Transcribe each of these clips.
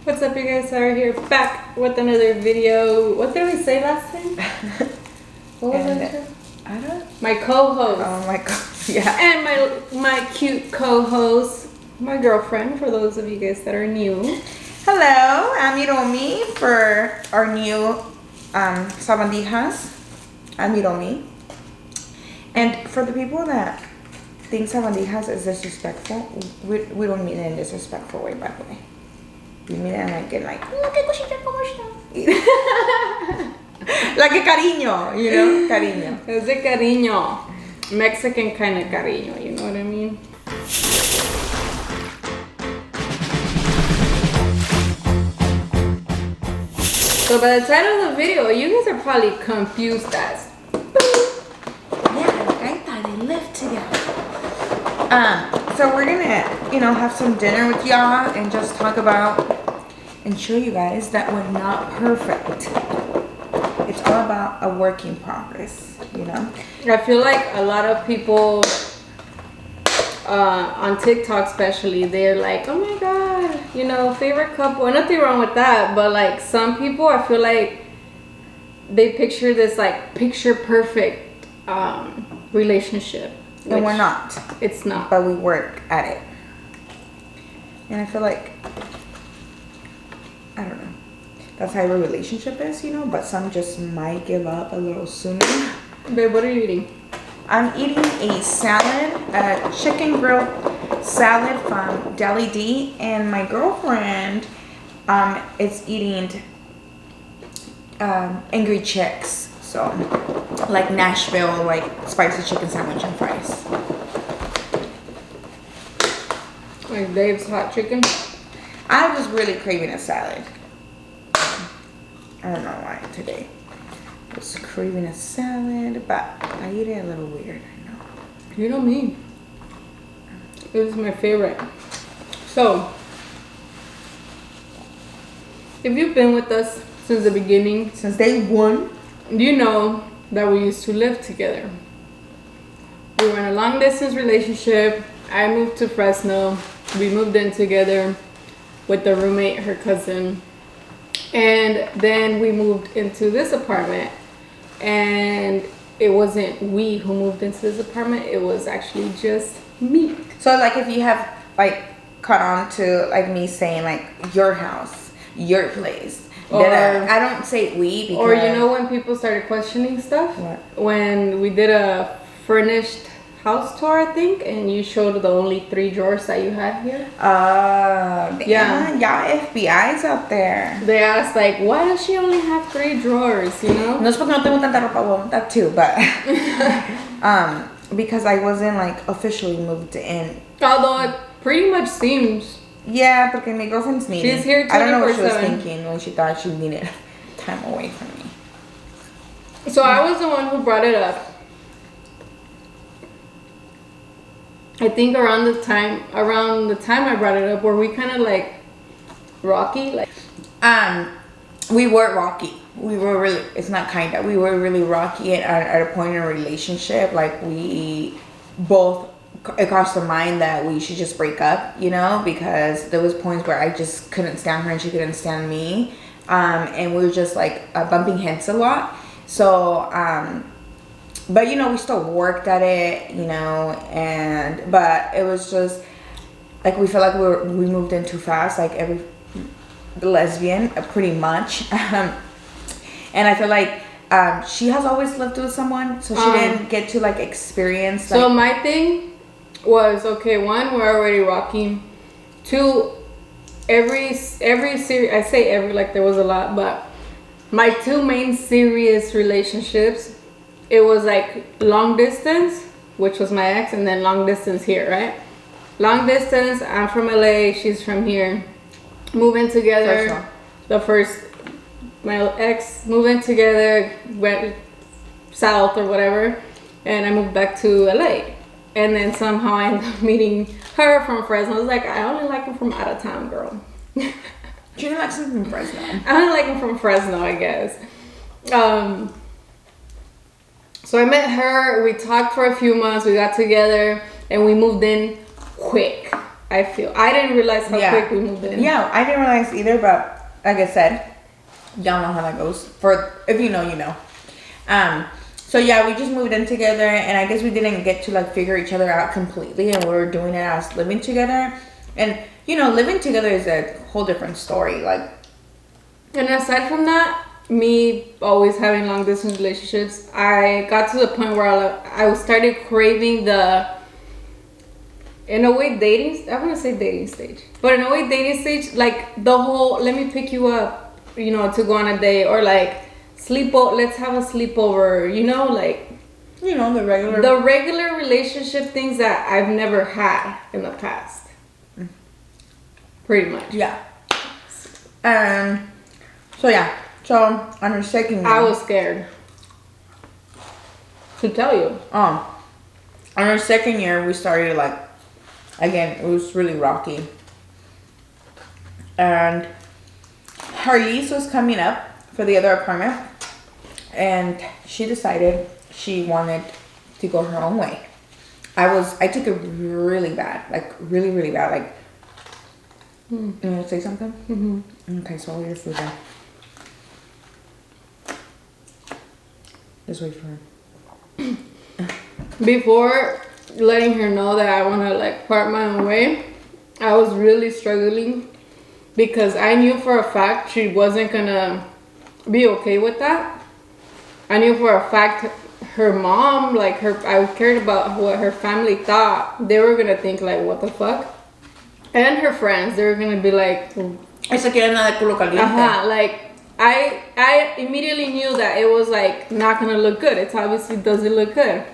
What's up, you guys? Saira here, back with another video. What did we say last time? What was that? I don't. My co-host. Oh my god. Yeah. And my cute co-host, my girlfriend. For those of you guys that are new. Hello, I'm Hiromi for our new sabandijas. I'm Hiromi. And for the people that think sabandijas is disrespectful, we don't mean it in a disrespectful way, by the way. We mean it like in like, ¿qué cosita, cómo está? Like a cariño, you know? Cariño. Es de cariño. Mexican kind of cariño, you know what I mean? So by the title of the video, you guys are probably confused as. Yeah, like I thought they lived together. So we're gonna, have some dinner with y'all and just talk about and show you guys that we're not perfect. It's all about a work in progress, I feel like a lot of people on TikTok especially, they're like, oh my god, favorite couple. And nothing wrong with that, but like some people, I feel like they picture this like picture perfect relationship. And we're not. It's not. But we work at it. And I feel like, I don't know, that's how every relationship is, but some just might give up a little sooner. Babe, what are you eating? I'm eating a salad, a chicken grilled salad from Deli D, and my girlfriend is eating Angry Chicks, so like Nashville, like spicy chicken sandwich and fries. Like Dave's hot chicken? I was really craving a salad. I don't know why today. I was craving a salad, but I eat it a little weird, I know. You know me. This is my favorite. So, if you've been with us since the beginning, Since day one. you know that we used to live together. We were in a long distance relationship. I moved to Fresno. We moved in together with the roommate, her cousin. And then we moved into this apartment. And it wasn't we who moved into this apartment. It was actually just me. So like if you have like caught on to like me saying like your house, your place. Or, I don't say we because... Or when people started questioning stuff? What? When we did a furnished house tour, I think, and you showed the only 3 drawers that you had here. Yeah, y'all FBI's out there. They asked like, why does she only have 3 drawers, No es porque no tengo tanta ropa, well, that too, but because I wasn't like officially moved in. Although it pretty much seems. Yeah, porque mi girlfriend's needing. She's here 24/7. I don't know what she was thinking when she thought she needed time away from me. So I was the one who brought it up. I think around the time I brought it up, were we kind of like rocky? Like, we were rocky. We were really. It's not kind of. We were really rocky at a point in a relationship. Like we both. It crossed our mind that we should just break up, because there was points where I just couldn't stand her and she couldn't stand me, and we were just like bumping heads a lot. So, but we still worked at it, but it was just like we felt like we moved in too fast, like every lesbian, pretty much, and I feel like she has always lived with someone, so she didn't get to like experience. So my thing was, okay, 1, we're already rocky. 2, every series, I say every like there was a lot, but my 2 main serious relationships, it was like long distance, which was my ex, and then long distance here, right? Long distance, I'm from LA, she's from here. Moving together, my ex moving together, went south or whatever, and I moved back to LA. And then somehow I ended up meeting her from Fresno. I was like, I only like him from out of town, girl. She didn't like him from Fresno. I only like him from Fresno, I guess. So I met her. We talked for a few months. We got together, and we moved in quick. I feel. I didn't realize how quick we moved in. Yeah, I didn't realize either, but like I said, y'all know how that goes. For if you know, you know. So yeah, we just moved in together, and I guess we didn't get to like figure each other out completely, and we were doing it as living together. And you know, living together is a whole different story. Like, and aside from that, me always having long distance relationships, I got to the point where I started craving in a way dating. I want to say dating stage, but in a way dating stage, like the whole let me pick you up, you know, to go on a date, or like let's have a sleepover, you know, like, you know, the regular relationship things that I've never had in the past. Pretty much. Yeah. So yeah. So on our second year, I was scared to tell you. On our second year, we started like, again, it was really rocky. And her lease was coming up for the other apartment, and she decided she wanted to go her own way. I took it really bad, like really, really bad. Like, you want to say something? Mm-hmm. Okay, swallow your food then. Just wait for her. Before letting her know that I want to like part my own way, I was really struggling because I knew for a fact she wasn't gonna be okay with that. I knew for a fact her mom, like I cared about what her family thought. They were gonna think like, what the fuck? And her friends, they were gonna be like, esa quiere nada de culo caliente. like, I immediately knew that it was like not gonna look good. It obviously doesn't look good.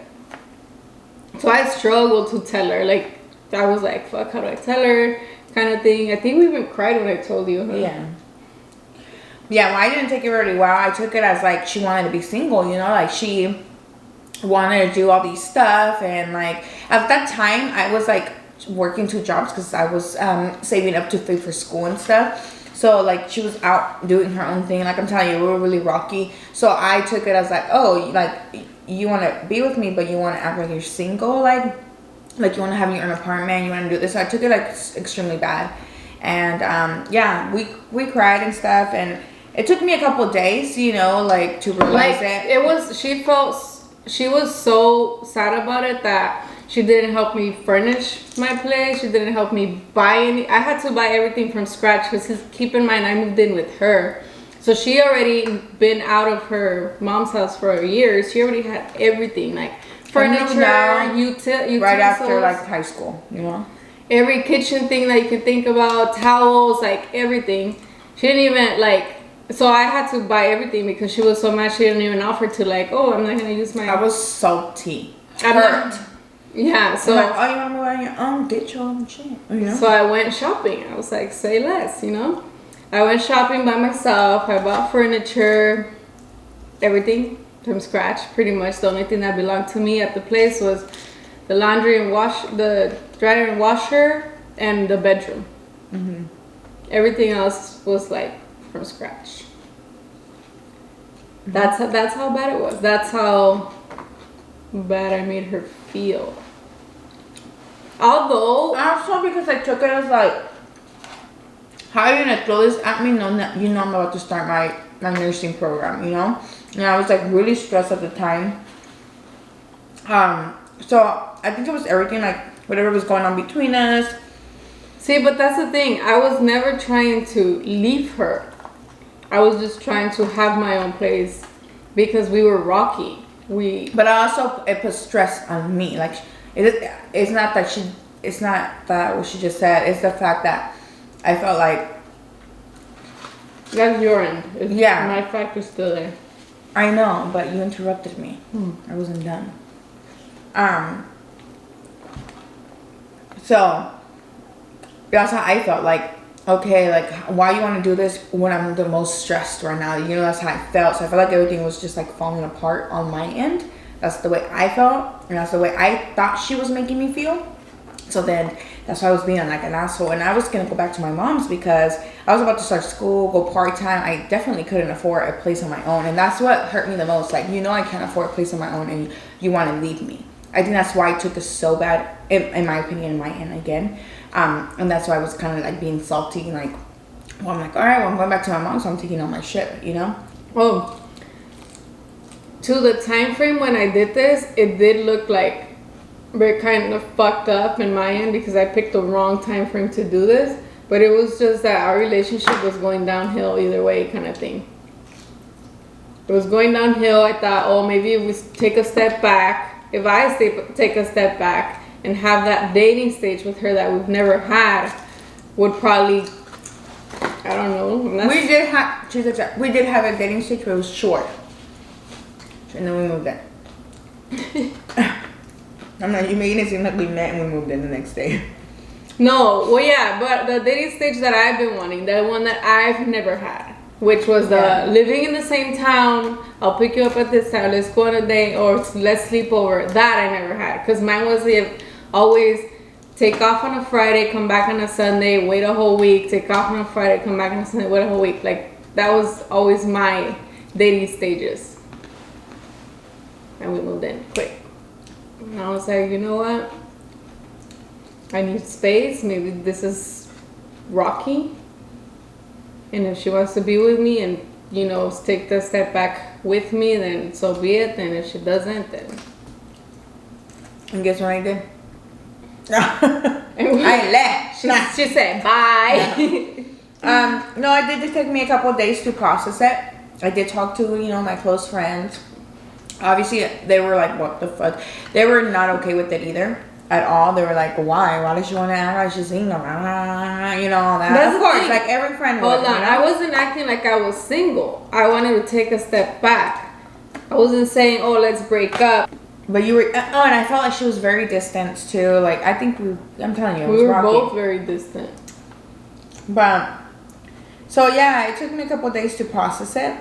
So I struggled to tell her. Like, I was like, fuck, how do I tell her? Kind of thing. I think we even cried when I told you. Huh? Yeah. Yeah, well, I didn't take it really well. I took it as like she wanted to be single, you know, like she wanted to do all these stuff. And like at that time, I was like working 2 jobs because I was saving up to pay for school and stuff. So like she was out doing her own thing. Like I'm telling you, we were really rocky. So I took it as like, oh, like you want to be with me, but you want to act like you're single, like you want to have your own apartment, you want to do this. So I took it like extremely bad, and yeah, we cried and stuff, and it took me a couple of days, you know, like to realize like, it was. She was so sad about it that she didn't help me furnish my place. She didn't help me buy any. I had to buy everything from scratch because keep in mind I moved in with her. So she already been out of her mom's house for years. She already had everything, like furniture, utensils. Right after like high school, you know? Every kitchen thing that you can think about, towels, like everything. She didn't even like, so I had to buy everything because she was so mad she didn't even offer to like, oh, I'm not gonna use my... I was salty. Hurt. Yeah, so... I'm like, oh, you wanna move on your own? Get your own shit. You know? So I went shopping. I was like, say less, you know? I went shopping by myself. I bought furniture, everything from scratch, pretty much. The only thing that belonged to me at the place was the laundry and the dryer and washer, and the bedroom. Mm-hmm. Everything else was like from scratch. Mm-hmm. That's how bad it was. That's how bad I made her feel. Although also because I took it as like, how are you gonna throw this at me? No, you know I'm about to start my nursing program, you know? And I was like really stressed at the time. So I think it was everything, like whatever was going on between us. See, but that's the thing. I was never trying to leave her. I was just trying to have my own place because we were rocky. But also it put stress on me. Like it's not that what she just said. It's the fact that I felt like that's your end. Yeah, my fact is still there. I know, but you interrupted me. I wasn't done. So that's how I felt. Like, okay, like why you want to do this when I'm the most stressed right now? You know, that's how I felt. So I felt like everything was just like falling apart on my end. That's the way I felt, and that's the way I thought she was making me feel. So then that's why I was being like an asshole. And I was gonna go back to my mom's because I was about to start school, go part-time. I definitely couldn't afford a place on my own, and that's what hurt me the most. Like, you know, I can't afford a place on my own and you want to leave me. I think that's why I took it so bad, in my opinion, in my end again. And that's why I was kind of like being salty, like, well, I'm like, all right, well, I'm going back to my mom, so I'm taking all my shit, you know? Well, to the time frame when I did this, it did look like we're kind of fucked up in my end because I picked the wrong time frame to do this. But it was just that our relationship was going downhill either way, kind of thing. It was going downhill. I thought, oh, maybe if we take a step back, if I take a step back and have that dating stage with her that we've never had, would probably, I don't know. We did have a dating stage, but it was short. And then we moved in. I'm not, you making it seem like we met and we moved in the next day. No, well, yeah, but the dating stage that I've been wanting, the one that I've never had, which was the living in the same town, I'll pick you up at this time, let's go on a date, or let's sleep over. That I never had, because mine was always take off on a Friday, come back on a Sunday, wait a whole week, take off on a Friday, come back on a Sunday, wait a whole week. Like, that was always my dating stages. And we moved in quick. And I was like, you know what? I need space. Maybe this is rocky. And if she wants to be with me and, you know, take the step back with me, then so be it. And if she doesn't, then. And guess what I did? I left. She said bye. No, it did just take me a couple of days to process it. I did talk to, you know, my close friends. Obviously, they were like, what the fuck? They were not okay with it either. At all. They were like, why? Why does she want to act like she's single? You know, all that. That's of course, thing. like every friend would. Hold on. You know? I wasn't acting like I was single. I wanted to take a step back. I wasn't saying, oh, let's break up. But you were, and I felt like she was very distant too. Like, I think I'm telling you, it was we were rocky. both very distant. But, so yeah, it took me a couple of days to process it.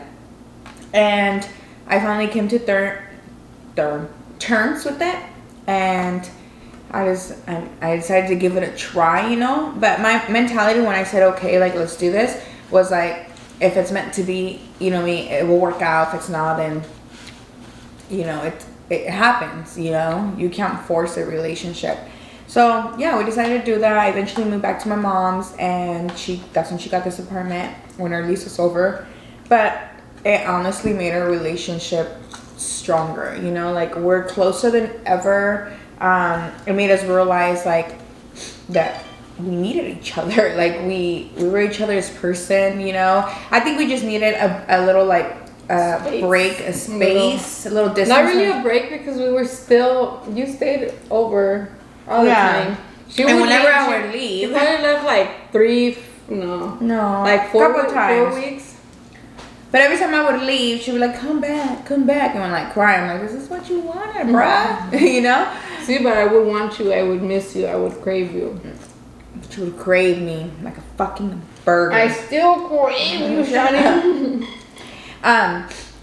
And I finally came to terms with it. And I decided to give it a try, you know. But my mentality when I said, okay, like, let's do this, was like, if it's meant to be, you know me, it will work out. If it's not, then, you know, it happens, you know. You can't force a relationship. So yeah, we decided to do that. I eventually moved back to my mom's, and that's when she got this apartment when our lease was over. But it honestly made our relationship stronger, you know. Like, we're closer than ever. It made us realize like that we needed each other. Like, we were each other's person, you know. I think we just needed a little like break, a space, a little distance. Not really a break, because we were still, you stayed over all the time. And whenever I would leave, she probably left like 4 weeks. But every time I would leave, she would like, come back, and I'm like crying. I'm like, is this what you wanted, bruh? You know? See, but I would want you, I would miss you, I would crave you. She would crave me like a fucking burger. I still crave you, Shani.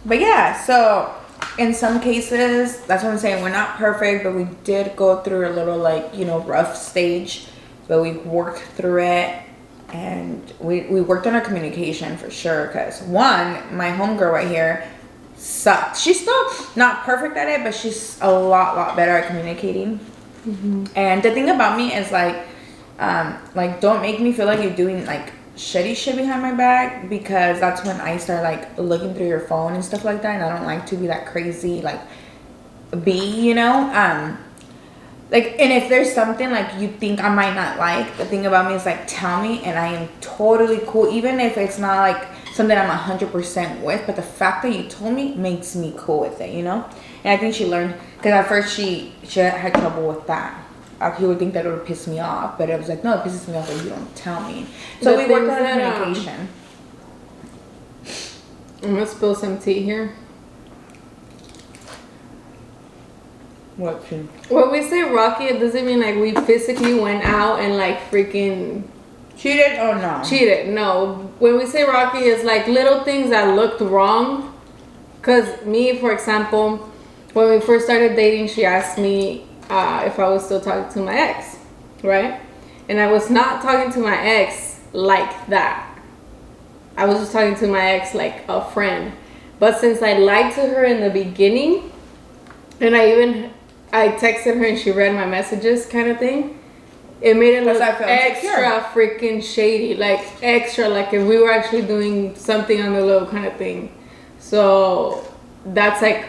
But yeah, so in some cases, that's what I'm saying, we're not perfect, but we did go through a little, like, you know, rough stage, but we worked through it. And we worked on our communication for sure, because one, my homegirl right here sucked. She's still not perfect at it, but she's a lot better at communicating. Mm-hmm. And the thing about me is like don't make me feel like you're doing like shitty shit behind my back, because that's when I start like looking through your phone and stuff like that, and I don't like to be that crazy like you know. Like, and if there's something like you think I might not like, the thing about me is like, tell me, and I am totally cool, even if it's not like something I'm 100% with. But the fact that you told me makes me cool with it, you know. And I think she learned, because at first she had trouble with that. He would think that it would piss me off, but it was like, no, it pisses me off that you don't tell me. So we worked on communication. I'm gonna spill some tea here. What? When we say rocky, it doesn't mean like we physically went out and like freaking cheated. Oh no. Cheated. No. When we say rocky, it's like little things that looked wrong. Cause me, for example, when we first started dating, she asked me if I was still talking to my ex, right? And I was not talking to my ex like that. I was just talking to my ex like a friend. But since I lied to her in the beginning, and I texted her and she read my messages kind of thing, it made it look I felt extra freaking shady, like extra, like if we were actually doing something on the low kind of thing. So that's like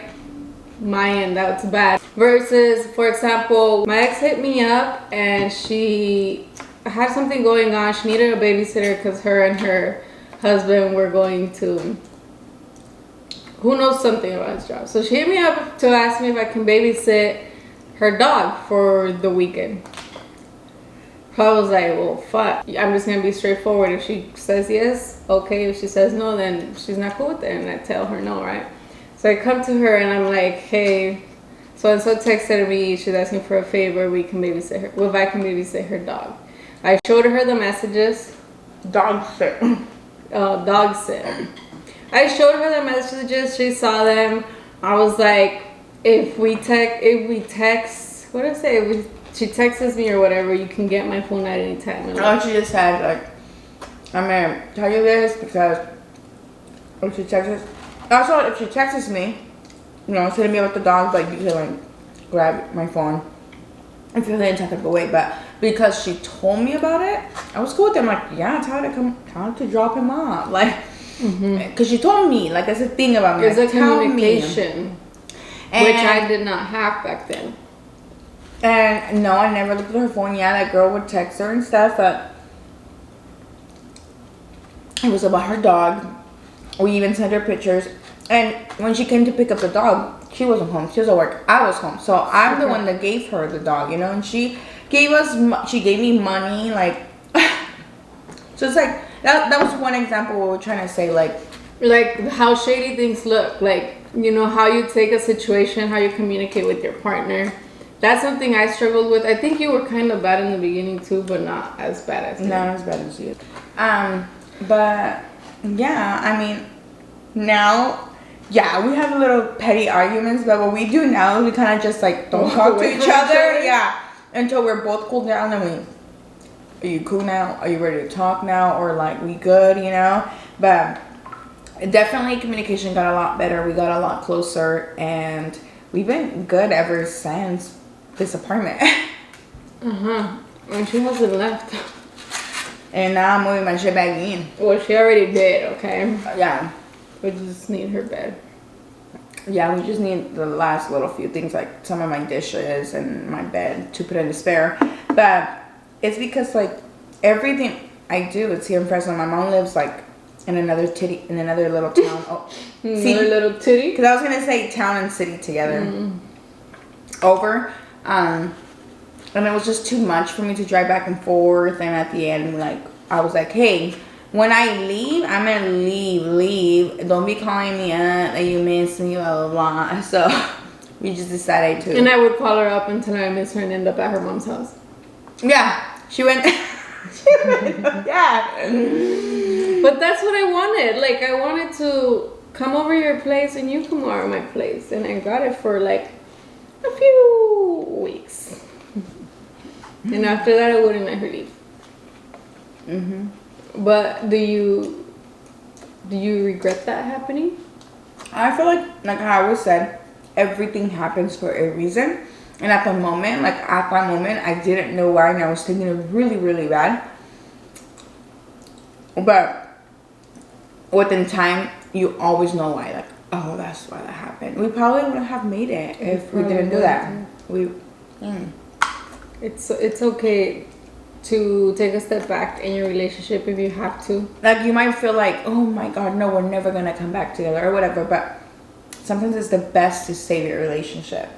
my end, that's bad. Versus, for example, my ex hit me up and she had something going on. She needed a babysitter because her and her husband were going to, who knows something about his job. So she hit me up to ask me if I can babysit her dog for the weekend. I was like, well, fuck. I'm just gonna be straightforward. If she says yes, okay. If she says no, then she's not cool with it, and I tell her no, right? So I come to her and I'm like, hey, so and so texted me. She's asking for a favor. We can babysit her. Well, if I can babysit her dog. I showed her the messages. Dog sit. Dog sit. I showed her the messages. She saw them. I was like, if we text, what did I say? She texts me or whatever, you can get my phone at any time. Oh, she just said, like, I'm gonna tell you this because if she texts, also if she texts me, you know, sending me about the dog, like you can like grab my phone and feel any type of way. But because she told me about it, I was cool with them. Like, yeah, tell her to drop him off, like, because she told me, like, that's the thing about me. There's like, a communication, which I did not have back then. And no, I never looked at her phone. Yeah, that girl would text her and stuff, but it was about her dog. We even sent her pictures. And when she came to pick up the dog, she wasn't home. She was at work. I was home. So I'm the one that gave her the dog, you know, and she gave me money, like, so it's like, that was one example what we're trying to say, like how shady things look, like, you know, how you take a situation, how you communicate with your partner. That's something I struggled with. I think you were kind of bad in the beginning too, but not as bad as me. Not as bad as you. But yeah, I mean, now, yeah, we have little petty arguments, but what we do now is we kind of just like don't talk to each other. Yeah, until we're both cooled down and are you cool now? Are you ready to talk now? Or like, we good, you know? But definitely communication got a lot better. We got a lot closer and we've been good ever since this apartment. And she hasn't left. And now I'm moving my shit back in. Well, she already did, okay? Yeah. We just need her bed. Yeah, we just need the last little few things, like some of my dishes and my bed to put in the spare. But it's because like everything I do, it's here in Fresno. My mom lives like in another little town. Oh, another little titty? Because I was going to say town and city together. Over. And it was just too much for me to drive back and forth. And at the end, like, I was like, hey, when I leave, I'm going to leave. Don't be calling me up that you miss me, blah, blah, blah. So we just decided to. And I would call her up until I miss her and end up at her mom's house. Yeah. She went. Yeah. But that's what I wanted. Like, I wanted to come over your place and you come over my place. And I got it for like a few weeks. And after that, I wouldn't let her leave. But do you regret that happening? I feel like how I always said, everything happens for a reason. And at that moment, I didn't know why, and I was thinking it really, really bad. But within time, you always know why. Like, oh, that's why that happened. We probably wouldn't have made it if we didn't do that. It's okay to take a step back in your relationship if you have to. Like, you might feel like, oh my God, no, we're never gonna come back together or whatever. But sometimes it's the best to save your relationship.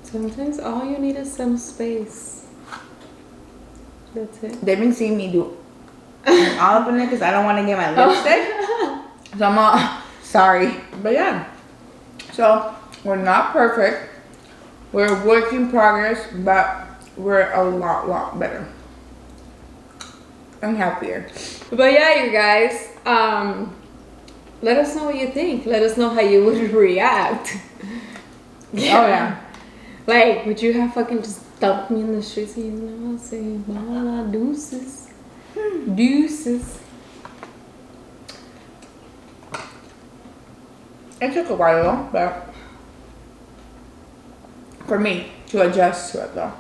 Sometimes all you need is some space. That's it. They've been seeing me do all up in it because I don't want to get my lipstick. So I'm all sorry. But yeah. So we're not perfect. We're a work in progress, but we're a lot better. I'm happier. But yeah, you guys, let us know what you think. Let us know how you would react. Oh yeah. Like, would you have fucking just dumped me in the streets and you know, say, blah, deuces. Deuces. It took a while though, but for me to adjust to it though.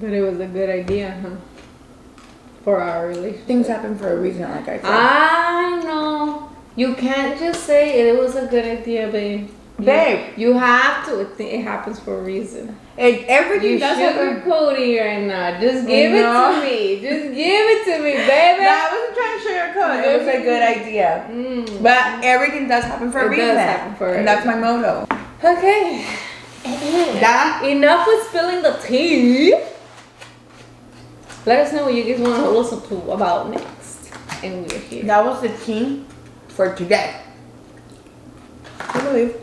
But it was a good idea, huh? For our relationship. Things happen for a reason, like I said. I know. You can't just say it was a good idea, babe. Babe. You have to. It happens for a reason. Everything You does happen. sugarcoating right now. Just give it to me. Just give it to me, baby. No, I wasn't trying to sugarcoat. It was a good idea. But everything does happen for a reason. Does happen for and that's my motto. Okay. That Enough with spilling the tea. Let us know what you guys want to listen to about next. And we're here. That was the tea for today. I believe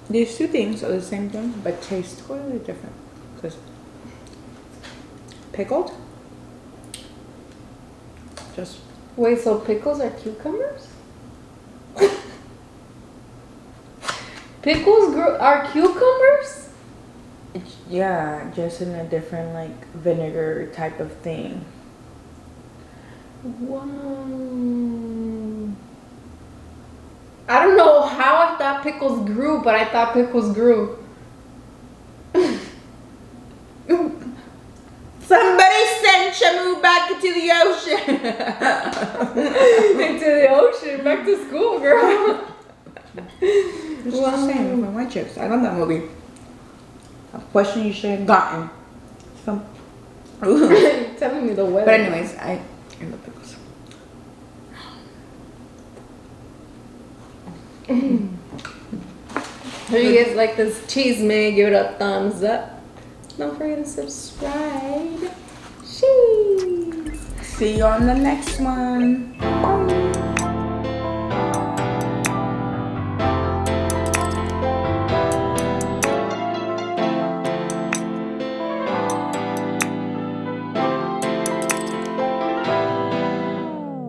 these two things are the same thing, but taste totally different. Because pickled, just Wait, so pickles are cucumbers? Pickles are cucumbers? yeah, just in a different like vinegar type of thing. Wow. I don't know how I thought pickles grew, but I thought pickles grew. Somebody send Shamu back into the ocean. Into the ocean, back to school, girl. It's the same with my chips. I love that movie. A question you should have gotten. Telling me the weather. But anyways, I love pickles. If you guys like this cheese, man, give it a thumbs up. Don't forget to subscribe. Cheese. See you on the next one.